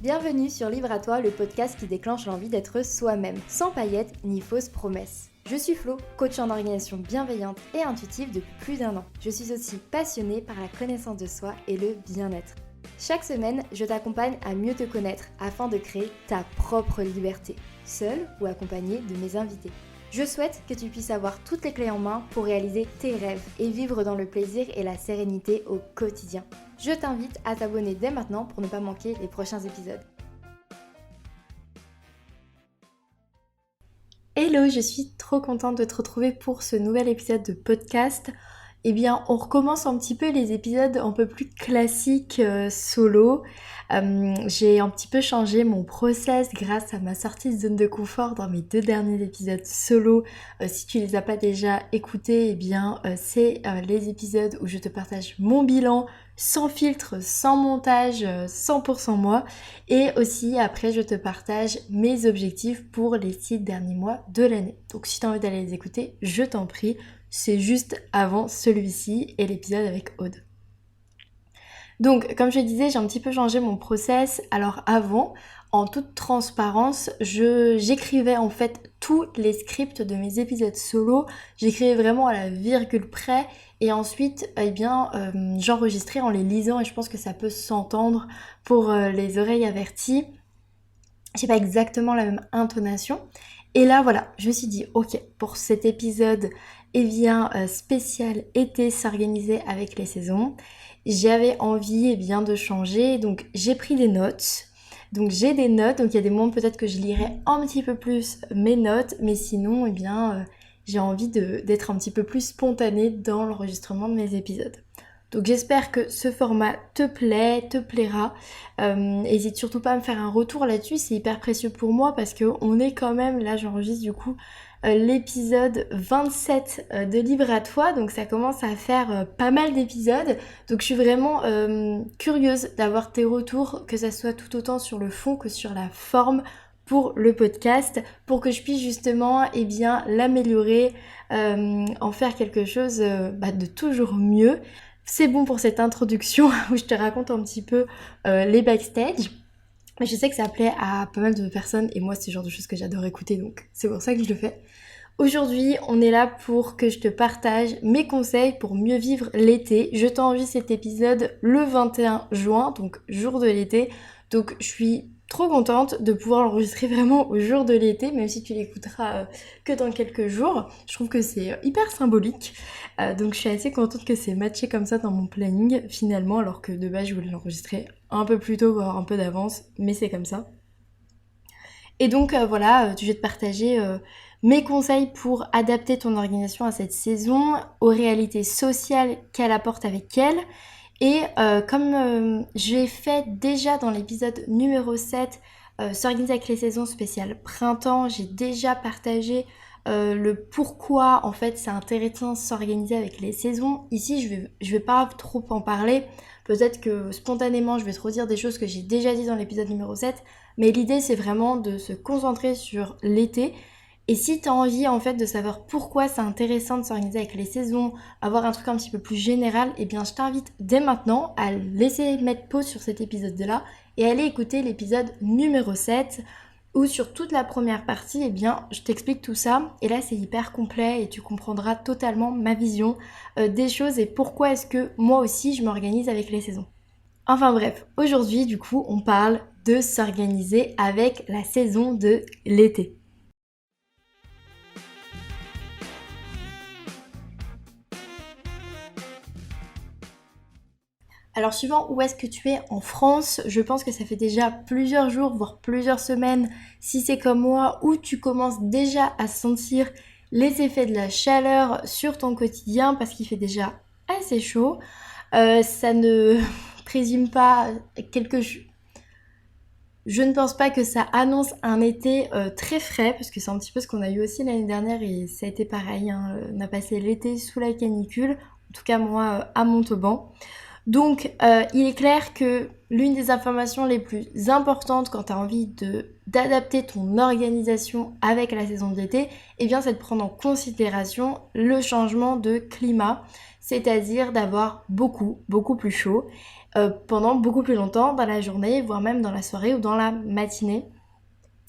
Bienvenue sur Livre à toi, le podcast qui déclenche l'envie d'être soi-même, sans paillettes ni fausses promesses. Je suis Flo, coach en organisation bienveillante et intuitive depuis plus d'1 an. Je suis aussi passionnée par la connaissance de soi et le bien-être. Chaque semaine, je t'accompagne à mieux te connaître afin de créer ta propre liberté, seule ou accompagnée de mes invités. Je souhaite que tu puisses avoir toutes les clés en main pour réaliser tes rêves et vivre dans le plaisir et la sérénité au quotidien. Je t'invite à t'abonner dès maintenant pour ne pas manquer les prochains épisodes. Hello, je suis trop contente de te retrouver pour ce nouvel épisode de podcast. Eh bien, on recommence un petit peu les épisodes un peu plus classiques solo. J'ai un petit peu changé mon process grâce à ma sortie de zone de confort dans mes 2 derniers épisodes solo. Si tu les as pas déjà écoutés, eh bien, c'est les épisodes où je te partage mon bilan sans filtre, sans montage, 100% moi. Et aussi, après, je te partage mes objectifs pour les 6 derniers mois de l'année. Donc, si tu as envie d'aller les écouter, je t'en prie. C'est juste avant celui-ci et l'épisode avec Aude. Donc, comme je disais, j'ai un petit peu changé mon process. Alors avant, en toute transparence, j'écrivais en fait tous les scripts de mes épisodes solo. J'écrivais vraiment à la virgule près et ensuite, j'enregistrais en les lisant et je pense que ça peut s'entendre pour les oreilles averties. J'ai pas exactement la même intonation. Et là, voilà, je me suis dit, ok, pour cet épisode, spécial été s'organiser avec les saisons, j'avais envie, de changer. Donc, j'ai pris des notes. Donc, j'ai des notes. Donc, il y a des moments peut-être que je lirai un petit peu plus mes notes. Mais sinon, j'ai envie d'être un petit peu plus spontanée dans l'enregistrement de mes épisodes. Donc j'espère que ce format te plaira. N'hésite surtout pas à me faire un retour là-dessus, c'est hyper précieux pour moi parce qu'on est quand même, là j'enregistre du coup l'épisode 27 de Livre à toi, donc ça commence à faire pas mal d'épisodes. Donc je suis vraiment curieuse d'avoir tes retours, que ça soit tout autant sur le fond que sur la forme pour le podcast, pour que je puisse justement l'améliorer, en faire quelque chose de toujours mieux. C'est bon pour cette introduction où je te raconte un petit peu les backstage. Mais je sais que ça plaît à pas mal de personnes et moi c'est le genre de choses que j'adore écouter, donc c'est pour ça que je le fais. Aujourd'hui, on est là pour que je te partage mes conseils pour mieux vivre l'été. Je t'enregistre cet épisode le 21 juin, donc jour de l'été. Donc je suis trop contente de pouvoir l'enregistrer vraiment au jour de l'été, même si tu l'écouteras que dans quelques jours. Je trouve que c'est hyper symbolique. Donc je suis assez contente que c'est matché comme ça dans mon planning finalement, alors que de base je voulais l'enregistrer un peu plus tôt, voire un peu d'avance, mais c'est comme ça. Et donc je vais te partager mes conseils pour adapter ton organisation à cette saison, aux réalités sociales qu'elle apporte avec elle. Et comme j'ai fait déjà dans l'épisode numéro 7, s'organiser avec les saisons spéciales printemps, j'ai déjà partagé le pourquoi en fait c'est intéressant de s'organiser avec les saisons. Ici je vais pas trop en parler, peut-être que spontanément je vais te redire des choses que j'ai déjà dit dans l'épisode numéro 7, mais l'idée c'est vraiment de se concentrer sur l'été. Et si tu as envie en fait de savoir pourquoi c'est intéressant de s'organiser avec les saisons, avoir un truc un petit peu plus général, je t'invite dès maintenant à laisser mettre pause sur cet épisode-là et aller écouter l'épisode numéro 7 où sur toute la première partie, je t'explique tout ça. Et là, c'est hyper complet et tu comprendras totalement ma vision des choses et pourquoi est-ce que moi aussi je m'organise avec les saisons. Enfin bref, aujourd'hui du coup, on parle de s'organiser avec la saison de l'été. Alors suivant où est-ce que tu es en France, je pense que ça fait déjà plusieurs jours, voire plusieurs semaines, si c'est comme moi, où tu commences déjà à sentir les effets de la chaleur sur ton quotidien parce qu'il fait déjà assez chaud. Ça ne présume pas quelque chose. Je ne pense pas que ça annonce un été très frais, parce que c'est un petit peu ce qu'on a eu aussi l'année dernière et ça a été pareil, on a passé l'été sous la canicule, en tout cas moi à Montauban. Donc il est clair que l'une des informations les plus importantes quand tu as envie d'adapter ton organisation avec la saison de l'été, eh bien c'est de prendre en considération le changement de climat, c'est-à-dire d'avoir beaucoup plus chaud pendant beaucoup plus longtemps dans la journée, voire même dans la soirée ou dans la matinée.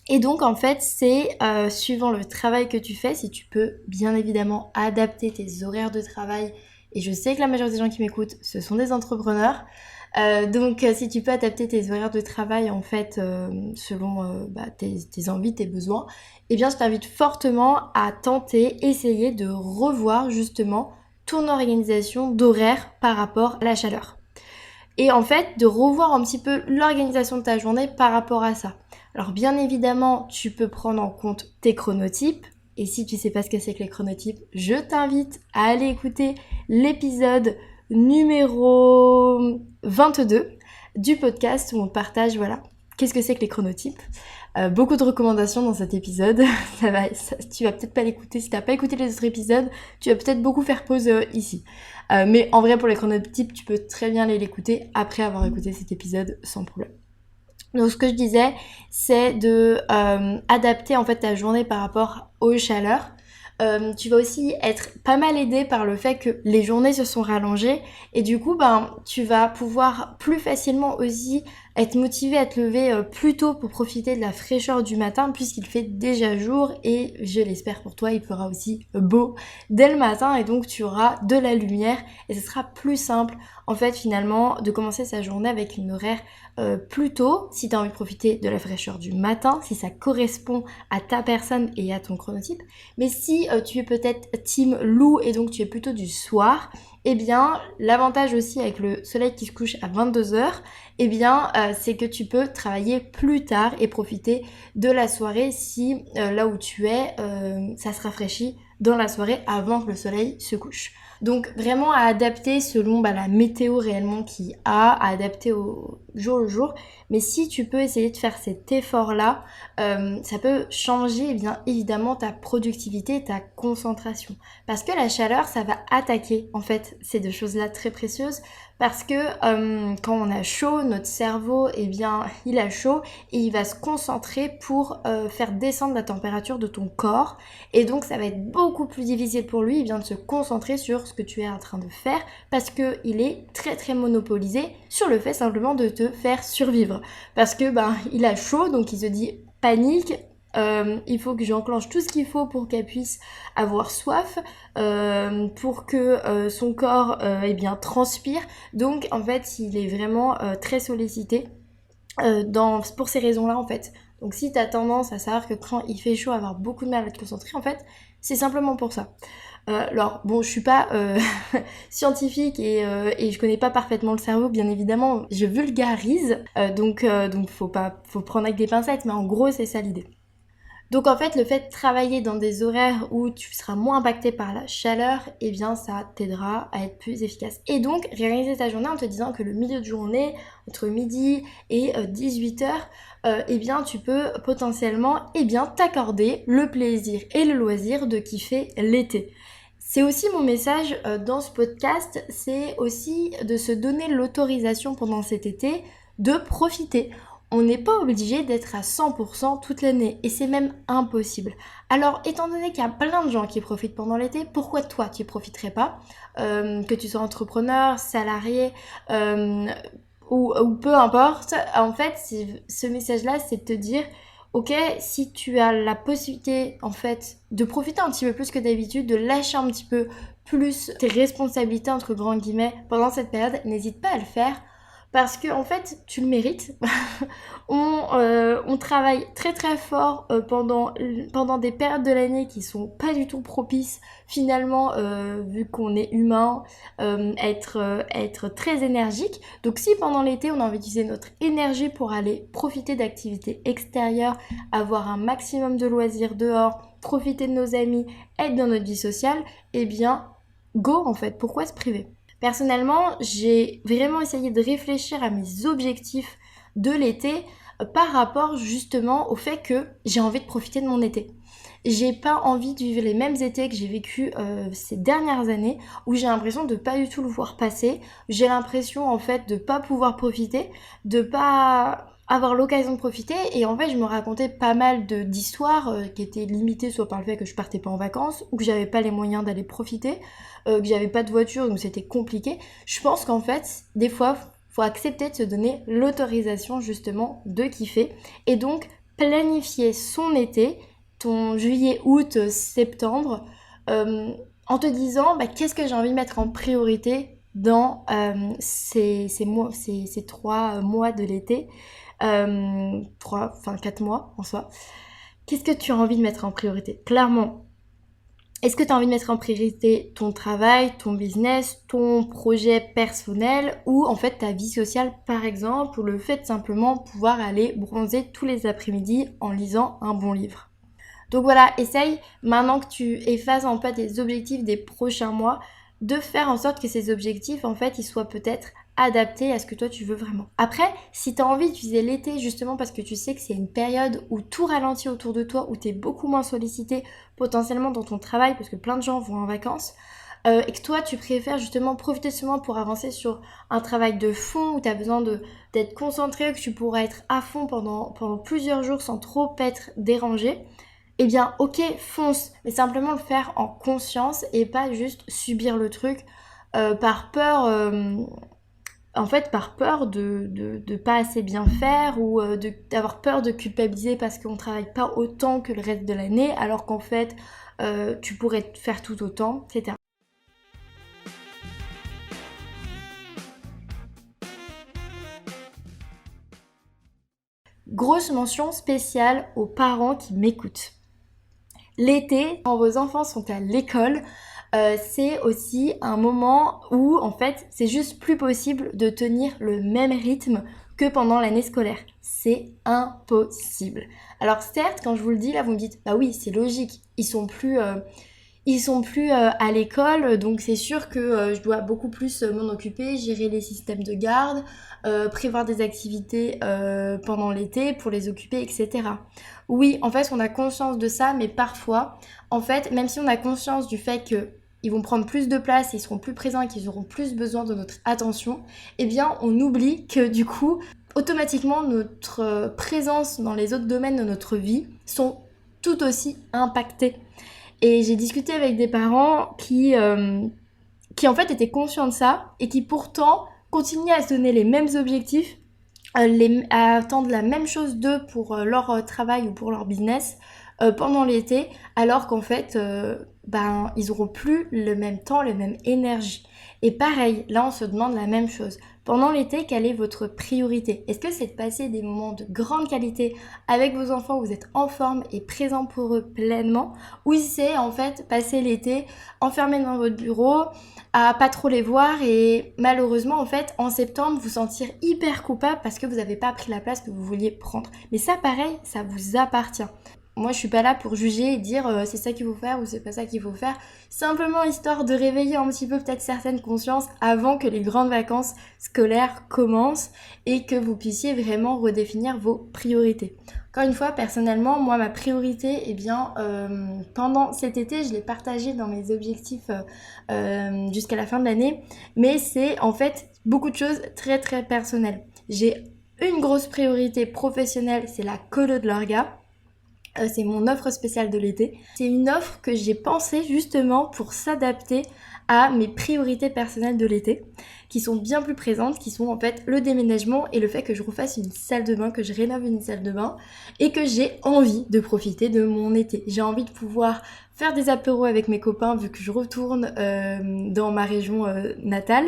Et donc en fait c'est suivant le travail que tu fais, si tu peux bien évidemment adapter tes horaires de travail, et je sais que la majorité des gens qui m'écoutent ce sont des entrepreneurs, donc si tu peux adapter tes horaires de travail en fait selon tes envies, tes besoins, eh bien je t'invite fortement à essayer de revoir justement ton organisation d'horaire par rapport à la chaleur. Et en fait, de revoir un petit peu l'organisation de ta journée par rapport à ça. Alors bien évidemment, tu peux prendre en compte tes chronotypes. Et si tu sais pas ce que c'est que les chronotypes, je t'invite à aller écouter l'épisode numéro 22 du podcast où on partage, voilà, qu'est-ce que c'est que les chronotypes. Beaucoup de recommandations dans cet épisode. Tu vas peut-être pas l'écouter. Si t'as pas écouté les autres épisodes, tu vas peut-être beaucoup faire pause ici. Mais en vrai, pour les chronotypes, tu peux très bien aller l'écouter après avoir écouté cet épisode sans problème. Donc ce que je disais, c'est de adapter en fait ta journée par rapport aux chaleurs. Tu vas aussi être pas mal aidé par le fait que les journées se sont rallongées et du coup tu vas pouvoir plus facilement aussi être motivé à te lever plus tôt pour profiter de la fraîcheur du matin puisqu'il fait déjà jour et je l'espère pour toi il fera aussi beau dès le matin et donc tu auras de la lumière et ce sera plus simple en fait finalement de commencer sa journée avec une horaire plus tôt si tu as envie de profiter de la fraîcheur du matin, si ça correspond à ta personne et à ton chronotype. Mais si tu es peut-être team loup et donc tu es plutôt du soir, eh bien l'avantage aussi avec le soleil qui se couche à 22h, eh bien c'est que tu peux travailler plus tard et profiter de la soirée si là où tu es, ça se rafraîchit dans la soirée avant que le soleil se couche. Donc vraiment à adapter selon la météo réellement qu'il y a, à adapter au jour le jour. Mais si tu peux essayer de faire cet effort-là, ça peut changer bien évidemment ta productivité et ta concentration. Parce que la chaleur, ça va attaquer en fait ces deux choses-là très précieuses. Parce que quand on a chaud, notre cerveau, eh bien, il a chaud et il va se concentrer pour faire descendre la température de ton corps. Et donc, ça va être beaucoup plus difficile pour lui, de se concentrer sur ce que tu es en train de faire parce qu'il est très très monopolisé sur le fait simplement de te faire survivre. Parce que il a chaud, donc il se dit panique. Il faut que j'enclenche tout ce qu'il faut pour qu'elle puisse avoir soif, pour que son corps transpire. Donc en fait il est vraiment très sollicité pour ces raisons-là en fait. Donc si tu as tendance à savoir que quand il fait chaud avoir beaucoup de mal à te concentrer, en fait c'est simplement pour ça. Alors bon, je suis pas scientifique et je connais pas parfaitement le cerveau, bien évidemment, je vulgarise, donc faut prendre avec des pincettes, mais en gros c'est ça l'idée. Donc en fait, le fait de travailler dans des horaires où tu seras moins impacté par la chaleur, eh bien ça t'aidera à être plus efficace. Et donc réaliser ta journée en te disant que le milieu de journée, entre midi et 18h, eh bien tu peux potentiellement t'accorder le plaisir et le loisir de kiffer l'été. C'est aussi mon message dans ce podcast, c'est aussi de se donner l'autorisation pendant cet été de profiter. On n'est pas obligé d'être à 100% toute l'année et c'est même impossible. Alors étant donné qu'il y a plein de gens qui profitent pendant l'été, pourquoi toi tu profiterais pas que tu sois entrepreneur, salarié ou peu importe. En fait, ce message-là, c'est de te dire ok, si tu as la possibilité en fait de profiter un petit peu plus que d'habitude, de lâcher un petit peu plus tes responsabilités entre grands guillemets pendant cette période, n'hésite pas à le faire. Parce que en fait, tu le mérites. On travaille très très fort pendant des périodes de l'année qui sont pas du tout propices finalement, vu qu'on est humain, être très énergique. Donc si pendant l'été on a envie d'utiliser notre énergie pour aller profiter d'activités extérieures, avoir un maximum de loisirs dehors, profiter de nos amis, être dans notre vie sociale, eh bien go en fait, pourquoi se priver ? Personnellement, j'ai vraiment essayé de réfléchir à mes objectifs de l'été par rapport justement au fait que j'ai envie de profiter de mon été. j'ai pas envie de vivre les mêmes étés que j'ai vécu ces dernières années où j'ai l'impression de pas du tout le voir passer. J'ai l'impression en fait de pas pouvoir profiter, de pas avoir l'occasion de profiter et en fait je me racontais pas mal d'histoires qui étaient limitées soit par le fait que je partais pas en vacances ou que j'avais pas les moyens d'aller profiter, que j'avais pas de voiture donc c'était compliqué. Je pense qu'en fait des fois faut accepter de se donner l'autorisation justement de kiffer et donc planifier son été, ton juillet, août, septembre, euh, en te disant bah, qu'est-ce que j'ai envie de mettre en priorité dans ces 3 mois de l'été, 4 mois en soi. Qu'est-ce que tu as envie de mettre en priorité? Clairement, est-ce que tu as envie de mettre en priorité ton travail, ton business, ton projet personnel ou en fait ta vie sociale par exemple ou le fait de simplement pouvoir aller bronzer tous les après-midi en lisant un bon livre? Donc voilà, essaye maintenant que tu effaces en fait tes objectifs des prochains mois de faire en sorte que ces objectifs en fait ils soient peut-être adaptés à ce que toi tu veux vraiment. Après, si tu as envie d'utiliser l'été justement parce que tu sais que c'est une période où tout ralentit autour de toi, où tu es beaucoup moins sollicité potentiellement dans ton travail parce que plein de gens vont en vacances, et que toi tu préfères justement profiter de ce moment pour avancer sur un travail de fond où tu as besoin d'être concentré, que tu pourras être à fond pendant plusieurs jours sans trop être dérangé, eh bien ok, fonce, mais simplement le faire en conscience et pas juste subir le truc par peur, en fait par peur de pas assez bien faire ou d'avoir peur de culpabiliser parce qu'on travaille pas autant que le reste de l'année alors qu'en fait tu pourrais faire tout autant, etc. Grosse mention spéciale aux parents qui m'écoutent. L'été, quand vos enfants sont à l'école, c'est aussi un moment où en fait c'est juste plus possible de tenir le même rythme que pendant l'année scolaire. C'est impossible. Alors certes, quand je vous le dis là, vous me dites bah oui, c'est logique, ils sont plus à l'école, donc c'est sûr que je dois beaucoup plus m'en occuper, gérer les systèmes de garde, prévoir des activités pendant l'été pour les occuper, etc. Oui, en fait, on a conscience de ça, mais parfois, en fait, même si on a conscience du fait que ils vont prendre plus de place, ils seront plus présents et qu'ils auront plus besoin de notre attention, eh bien, on oublie que du coup, automatiquement, notre présence dans les autres domaines de notre vie sont tout aussi impactées. Et j'ai discuté avec des parents qui en fait étaient conscients de ça et qui pourtant continuaient à se donner les mêmes objectifs, à attendre la même chose d'eux pour leur travail ou pour leur business pendant l'été, alors qu'en fait, ils auront plus le même temps, la même énergie. Et pareil, là on se demande la même chose. Pendant l'été, quelle est votre priorité? Est-ce que c'est de passer des moments de grande qualité avec vos enfants où vous êtes en forme et présent pour eux pleinement? Ou c'est en fait passer l'été enfermé dans votre bureau, à pas trop les voir et malheureusement en fait en septembre vous sentir hyper coupable parce que vous n'avez pas pris la place que vous vouliez prendre. Mais ça pareil, ça vous appartient. Moi je suis pas là pour juger et dire c'est ça qu'il faut faire ou c'est pas ça qu'il faut faire. Simplement histoire de réveiller un petit peu peut-être certaines consciences avant que les grandes vacances scolaires commencent et que vous puissiez vraiment redéfinir vos priorités. Encore une fois, personnellement, moi ma priorité, eh bien, pendant cet été, je l'ai partagée dans mes objectifs jusqu'à la fin de l'année, mais c'est en fait beaucoup de choses très très personnelles. J'ai une grosse priorité professionnelle, c'est la colo de l'orga. C'est mon offre spéciale de l'été. C'est une offre que j'ai pensée justement pour s'adapter à mes priorités personnelles de l'été, qui sont bien plus présentes, qui sont en fait le déménagement et le fait que je refasse une salle de bain, que je rénove une salle de bain et que j'ai envie de profiter de mon été. J'ai envie de pouvoir faire des apéros avec mes copains vu que je retourne dans ma région natale.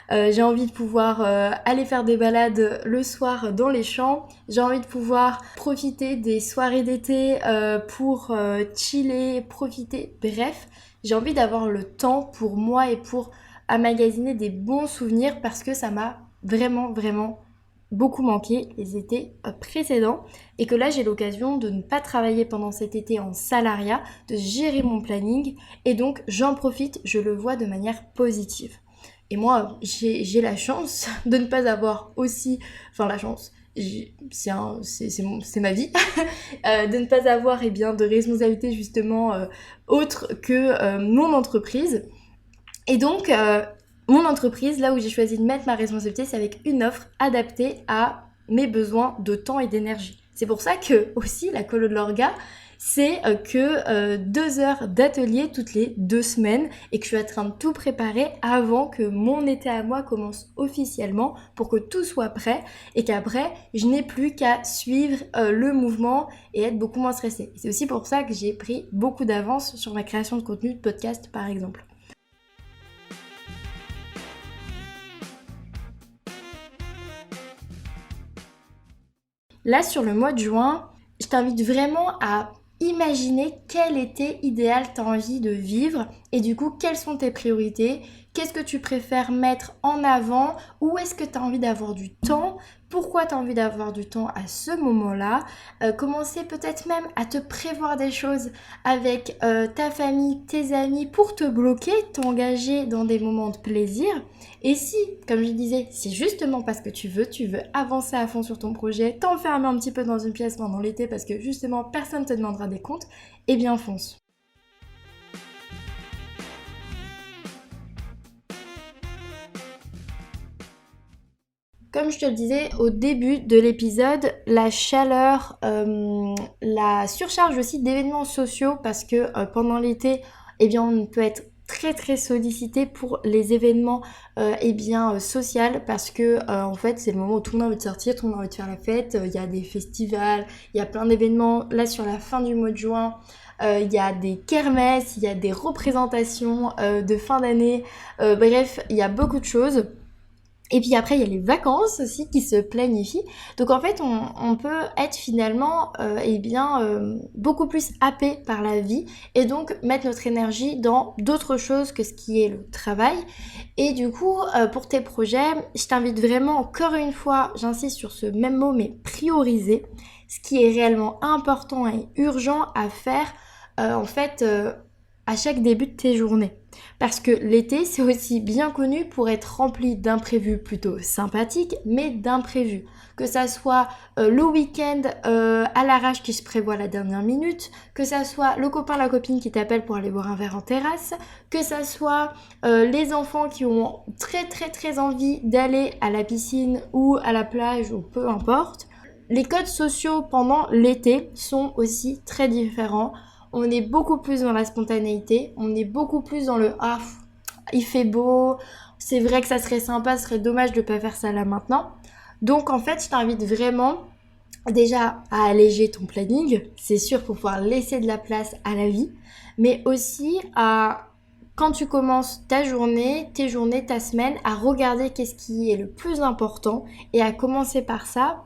J'ai envie de pouvoir aller faire des balades le soir dans les champs. J'ai envie de pouvoir profiter des soirées d'été pour chiller, profiter. Bref, j'ai envie d'avoir le temps pour moi et pour emmagasiner des bons souvenirs parce que ça m'a vraiment, vraiment beaucoup manqué les étés précédents et que là j'ai l'occasion de ne pas travailler pendant cet été en salariat, de gérer mon planning et donc j'en profite, je le vois de manière positive. Et moi j'ai la chance de ne pas avoir aussi, enfin la chance, c'est ma vie, de ne pas avoir de responsabilité justement autre que mon entreprise. Et donc, mon entreprise, là où j'ai choisi de mettre ma responsabilité, c'est avec une offre adaptée à mes besoins de temps et d'énergie. C'est pour ça que aussi la colo de l'orga, c'est que 2 heures d'atelier toutes les 2 semaines et que je suis en train de tout préparer avant que mon été à moi commence officiellement pour que tout soit prêt et qu'après, je n'ai plus qu'à suivre le mouvement et être beaucoup moins stressée. C'est aussi pour ça que j'ai pris beaucoup d'avance sur ma création de contenu de podcast par exemple. Là, sur le mois de juin, je t'invite vraiment à imaginer quel été idéal tu as envie de vivre et du coup, quelles sont tes priorités, qu'est-ce que tu préfères mettre en avant, où est-ce que tu as envie d'avoir du temps, pourquoi tu as envie d'avoir du temps à ce moment-là, commencer peut-être même à te prévoir des choses avec ta famille, tes amis pour te bloquer, t'engager dans des moments de plaisir. Et si, comme je disais, si justement parce que tu veux avancer à fond sur ton projet, t'enfermer un petit peu dans une pièce pendant l'été parce que justement personne ne te demandera des comptes, eh bien fonce. Comme je te le disais au début de l'épisode, la chaleur, la surcharge aussi d'événements sociaux parce que pendant l'été, eh bien on peut être très très sollicité pour les événements social parce que en fait c'est le moment où tout le monde a envie de sortir, tout le monde a envie de faire la fête, il y a des festivals, il y a plein d'événements là sur la fin du mois de juin. Il y a des kermesses, il y a des représentations de fin d'année, bref, il y a beaucoup de choses. Et puis après, il y a les vacances aussi qui se planifient. Donc en fait, on peut être finalement beaucoup plus happé par la vie et donc mettre notre énergie dans d'autres choses que ce qui est le travail. Et du coup, pour tes projets, je t'invite vraiment encore une fois, j'insiste sur ce même mot, mais prioriser ce qui est réellement important et urgent à faire à chaque début de tes journées. Parce que l'été, c'est aussi bien connu pour être rempli d'imprévus plutôt sympathiques, mais d'imprévus. Que ça soit le week-end à l'arrache qui se prévoit à la dernière minute, que ça soit le copain, la copine qui t'appelle pour aller boire un verre en terrasse, que ça soit les enfants qui ont très très très envie d'aller à la piscine ou à la plage ou peu importe. Les codes sociaux pendant l'été sont aussi très différents. On est beaucoup plus dans la spontanéité, on est beaucoup plus dans le ah, il fait beau, c'est vrai que ça serait sympa, ce serait dommage de pas faire ça là maintenant. Donc en fait, je t'invite vraiment déjà à alléger ton planning, c'est sûr pour pouvoir laisser de la place à la vie, mais aussi à quand tu commences ta journée, tes journées, ta semaine, à regarder qu'est-ce qui est le plus important et à commencer par ça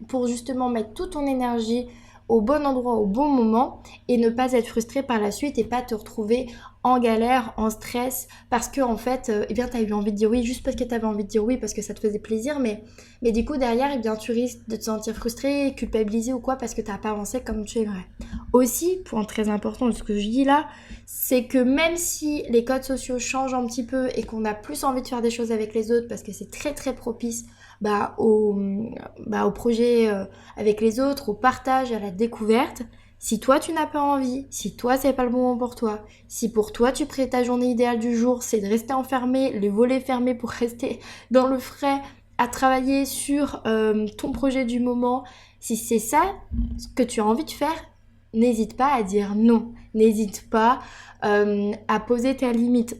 pour justement mettre toute ton énergie au bon endroit, au bon moment et ne pas être frustré par la suite et pas te retrouver en galère, en stress parce que en fait, t'as eu envie de dire oui juste parce que t'avais envie de dire oui parce que ça te faisait plaisir, mais du coup derrière, tu risques de te sentir frustré, culpabilisé ou quoi parce que t'as pas avancé comme tu aimerais. Aussi, point très important de ce que je dis là, c'est que même si les codes sociaux changent un petit peu et qu'on a plus envie de faire des choses avec les autres parce que c'est très très propice au projet avec les autres, au partage, à la découverte. Si toi tu n'as pas envie, si toi c'est pas le bon moment pour toi, si pour toi ta journée idéale du jour c'est de rester enfermé, les volets fermés pour rester dans le frais, à travailler sur ton projet du moment, si c'est ça ce que tu as envie de faire, n'hésite pas à dire non, n'hésite pas à poser ta limite.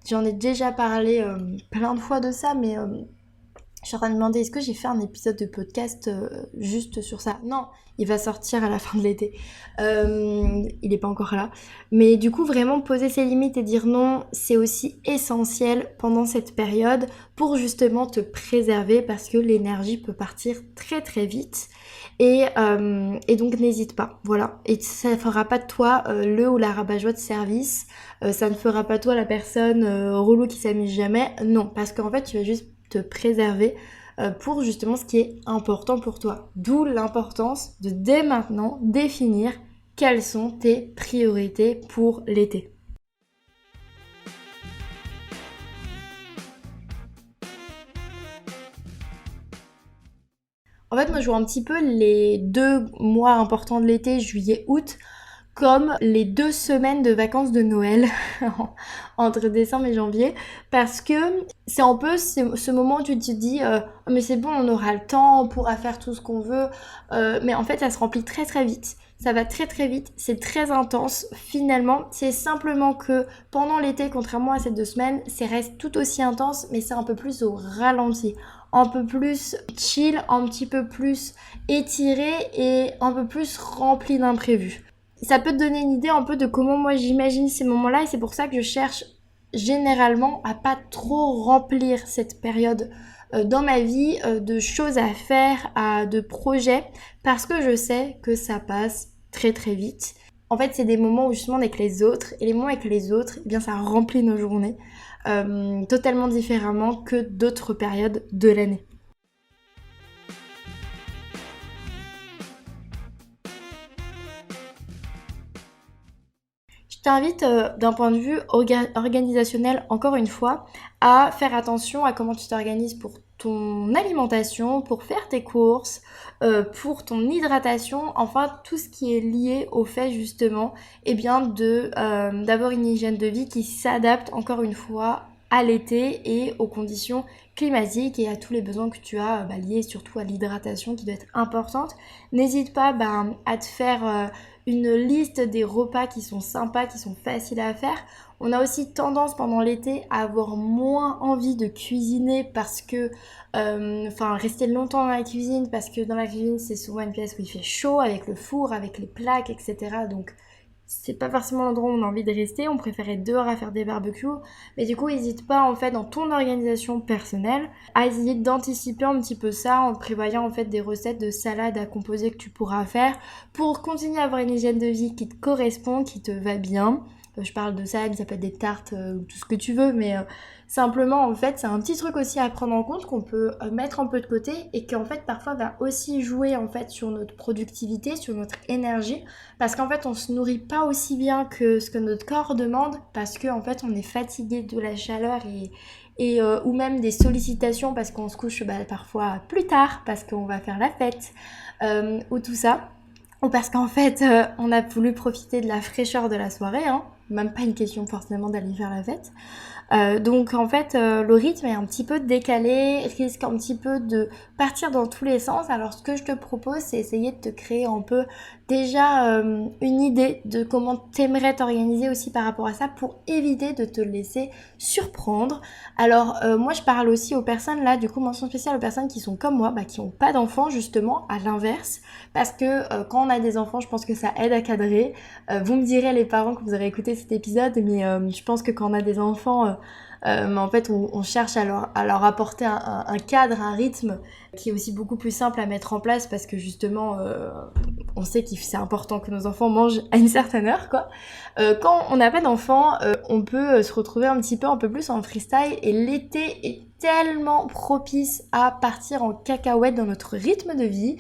J'en ai déjà parlé plein de fois de ça, mais je suis en train de demander, est-ce que j'ai fait un épisode de podcast juste sur ça? Non, il va sortir à la fin de l'été. Il n'est pas encore là. Mais du coup, vraiment poser ses limites et dire non, c'est aussi essentiel pendant cette période pour justement te préserver parce que l'énergie peut partir très très vite. Et donc n'hésite pas, voilà. Et ça ne fera pas de toi le ou la rabat-joie de service. Ça ne fera pas de toi la personne relou qui s'amuse jamais. Non, parce qu'en fait, tu vas juste te préserver pour justement ce qui est important pour toi. D'où l'importance de dès maintenant définir quelles sont tes priorités pour l'été. En fait, moi, je vois un petit peu les 2 mois importants de l'été, juillet, août, comme les 2 semaines de vacances de Noël entre décembre et janvier, parce que c'est un peu ce moment où tu te dis oh, mais c'est bon, on aura le temps, on pourra faire tout ce qu'on veut. Mais en fait, ça se remplit très très vite. Ça va très très vite, c'est très intense. Finalement, c'est simplement que pendant l'été, contrairement à ces 2 semaines, c'est reste tout aussi intense, mais c'est un peu plus au ralenti, un peu plus chill, un petit peu plus étiré et un peu plus rempli d'imprévus. Ça peut te donner une idée un peu de comment moi j'imagine ces moments-là et c'est pour ça que je cherche généralement à pas trop remplir cette période dans ma vie de choses à faire, de projets, parce que je sais que ça passe très très vite. En fait, c'est des moments où justement on est avec les autres et les moments avec les autres, eh bien ça remplit nos journées totalement différemment que d'autres périodes de l'année. Je t'invite, d'un point de vue organisationnel, encore une fois, à faire attention à comment tu t'organises pour ton alimentation, pour faire tes courses, pour ton hydratation, enfin tout ce qui est lié au fait justement eh bien, d'avoir une hygiène de vie qui s'adapte encore une fois à l'été et aux conditions climatiques et à tous les besoins que tu as liés surtout à l'hydratation qui doit être importante. N'hésite pas à te faire une liste des repas qui sont sympas, qui sont faciles à faire. On a aussi tendance pendant l'été à avoir moins envie de cuisiner parce que, rester longtemps dans la cuisine parce que dans la cuisine c'est souvent une pièce où il fait chaud avec le four, avec les plaques, etc. Donc c'est pas forcément l'endroit où on a envie de rester, on préfère être dehors à faire des barbecues, mais du coup n'hésite pas en fait dans ton organisation personnelle à essayer d'anticiper un petit peu ça en prévoyant en fait des recettes de salade à composer que tu pourras faire pour continuer à avoir une hygiène de vie qui te correspond, qui te va bien. Je parle de salade, ça peut être des tartes, tout ce que tu veux, mais simplement en fait c'est un petit truc aussi à prendre en compte qu'on peut mettre un peu de côté et qui en fait parfois va aussi jouer en fait sur notre productivité, sur notre énergie parce qu'en fait on se nourrit pas aussi bien que ce que notre corps demande parce qu'en fait on est fatigué de la chaleur et ou même des sollicitations parce qu'on se couche parfois plus tard parce qu'on va faire la fête ou tout ça ou parce qu'en fait on a voulu profiter de la fraîcheur de la soirée, hein. Même pas une question forcément d'aller faire la fête. Donc en fait le rythme est un petit peu décalé, risque un petit peu de partir dans tous les sens. Alors ce que je te propose c'est essayer de te créer un peu déjà une idée de comment t'aimerais t'organiser aussi par rapport à ça pour éviter de te laisser surprendre. Alors moi je parle aussi aux personnes là, du coup mention spéciale aux personnes qui sont comme moi, qui n'ont pas d'enfants justement, à l'inverse. Parce que quand on a des enfants je pense que ça aide à cadrer. Vous me direz les parents que vous aurez écouté cet épisode, mais je pense que quand on a des enfants, mais en fait on cherche à leur apporter un cadre, un rythme qui est aussi beaucoup plus simple à mettre en place parce que justement on sait que c'est important que nos enfants mangent à une certaine heure quoi. Quand on n'a pas d'enfants, on peut se retrouver un peu plus en freestyle et l'été est tellement propice à partir en cacahuète dans notre rythme de vie.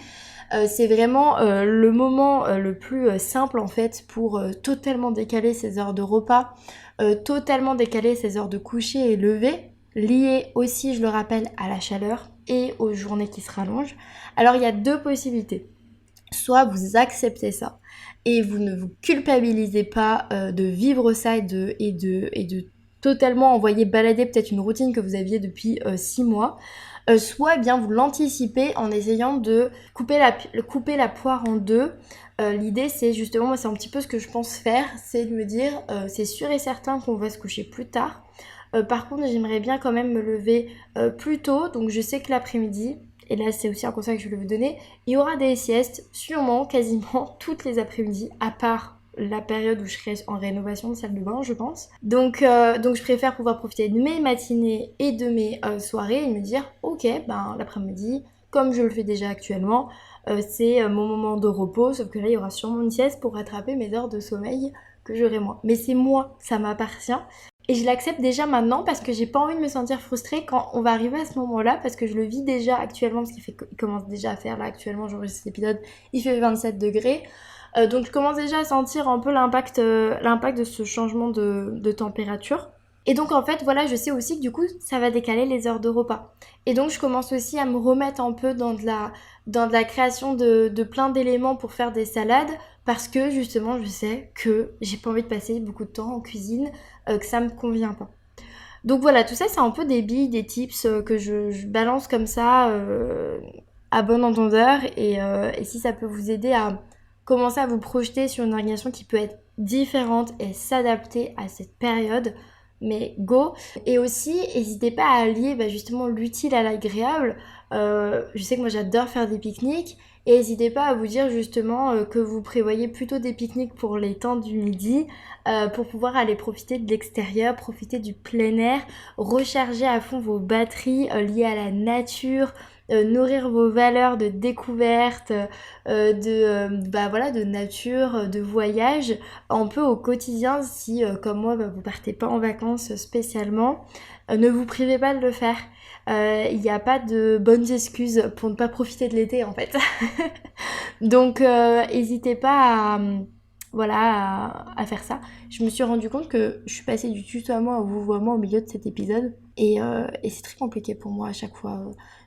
C'est vraiment le moment le plus simple en fait pour totalement décaler ses heures de repas, totalement décaler ses heures de coucher et lever, lié aussi, je le rappelle, à la chaleur et aux journées qui se rallongent. Alors il y a 2 possibilités. Soit vous acceptez ça et vous ne vous culpabilisez pas de vivre ça et de totalement envoyer balader peut-être une routine que vous aviez depuis 6 mois. Soit eh bien vous l'anticipez en essayant de couper la poire en deux. L'idée c'est justement, moi c'est un petit peu ce que je pense faire, c'est de me dire c'est sûr et certain qu'on va se coucher plus tard. Par contre j'aimerais bien quand même me lever plus tôt, donc je sais que l'après-midi, et là c'est aussi un conseil que je voulais vous donner, il y aura des siestes sûrement quasiment toutes les après-midi, à part la période où je serai en rénovation de salle de bain, je pense. Donc je préfère pouvoir profiter de mes matinées et de mes soirées et me dire, ok, l'après-midi, comme je le fais déjà actuellement, c'est mon moment de repos, sauf que là, il y aura sûrement une sieste pour rattraper mes heures de sommeil que j'aurai moins. Mais c'est moi, ça m'appartient. Et je l'accepte déjà maintenant parce que j'ai pas envie de me sentir frustrée quand on va arriver à ce moment-là parce que je le vis déjà actuellement, parce qu'il commence déjà à faire là actuellement, j'enregistre cet épisode, il fait 27 degrés. Donc je commence déjà à sentir un peu l'impact de ce changement de température. Et donc en fait voilà, je sais aussi que du coup ça va décaler les heures de repas. Et donc je commence aussi à me remettre un peu dans de la création de plein d'éléments pour faire des salades parce que justement je sais que j'ai pas envie de passer beaucoup de temps en cuisine, que ça me convient pas. Donc voilà, tout ça c'est un peu des billes, des tips que je balance comme ça à bon entendeur et si ça peut vous aider à commencer à vous projeter sur une organisation qui peut être différente et s'adapter à cette période, mais go. Et aussi, n'hésitez pas à allier justement l'utile à l'agréable. Je sais que moi j'adore faire des pique-niques. Et n'hésitez pas à vous dire justement que vous prévoyez plutôt des pique-niques pour les temps du midi, pour pouvoir aller profiter de l'extérieur, profiter du plein air, recharger à fond vos batteries liées à la nature, nourrir vos valeurs de découverte, de nature, de voyage, un peu au quotidien si, comme moi, vous partez pas en vacances spécialement. Ne vous privez pas de le faire. Il n'y a pas de bonnes excuses pour ne pas profiter de l'été en fait. Donc n'hésitez pas à faire ça. Je me suis rendu compte que je suis passée du tutoiement au vouvoiement au milieu de cet épisode et c'est très compliqué pour moi à chaque fois.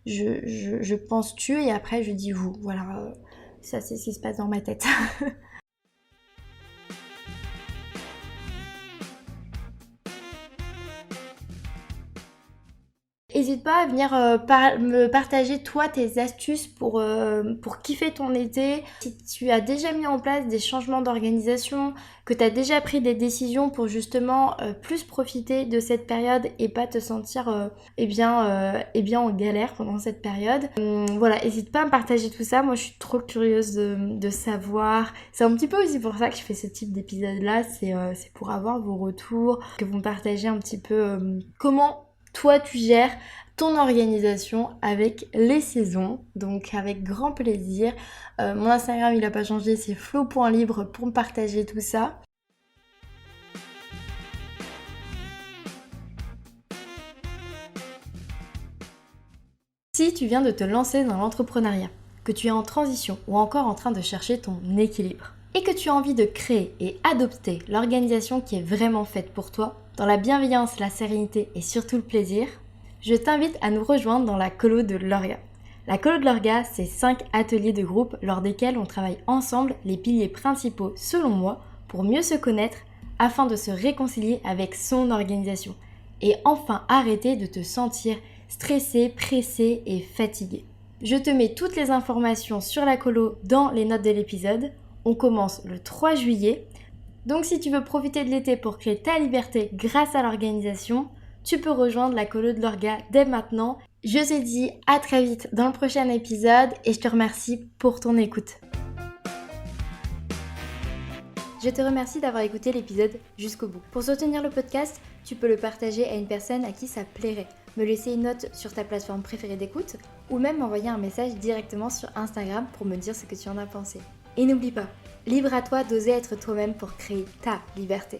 Je pense tu et après je dis vous. Voilà, ça c'est ce qui se passe dans ma tête. N'hésite pas à venir me partager toi tes astuces pour kiffer ton été. Si tu as déjà mis en place des changements d'organisation, que tu as déjà pris des décisions pour justement plus profiter de cette période et pas te sentir en galère pendant cette période. Voilà, n'hésite pas à me partager tout ça. Moi je suis trop curieuse de savoir. C'est un petit peu aussi pour ça que je fais ce type d'épisode là. C'est pour avoir vos retours, que vous me partagez un petit peu comment toi tu gères ton organisation avec les saisons, donc avec grand plaisir. Mon Instagram il a pas changé, c'est flow.libre pour me partager tout ça. Si tu viens de te lancer dans l'entrepreneuriat, que tu es en transition ou encore en train de chercher ton équilibre, et que tu as envie de créer et adopter l'organisation qui est vraiment faite pour toi, dans la bienveillance, la sérénité et surtout le plaisir, je t'invite à nous rejoindre dans la colo de l'orga. La colo de l'orga, c'est 5 ateliers de groupe lors desquels on travaille ensemble les piliers principaux selon moi pour mieux se connaître afin de se réconcilier avec son organisation et enfin arrêter de te sentir stressé, pressé et fatigué. Je te mets toutes les informations sur la colo dans les notes de l'épisode. On commence le 3 juillet. Donc si tu veux profiter de l'été pour créer ta liberté grâce à l'organisation, tu peux rejoindre la colo de l'orga dès maintenant. Je te dis à très vite dans le prochain épisode et je te remercie pour ton écoute. Je te remercie d'avoir écouté l'épisode jusqu'au bout. Pour soutenir le podcast, tu peux le partager à une personne à qui ça plairait, me laisser une note sur ta plateforme préférée d'écoute ou même m'envoyer un message directement sur Instagram pour me dire ce que tu en as pensé. Et n'oublie pas, libre à toi d'oser être toi-même pour créer ta liberté.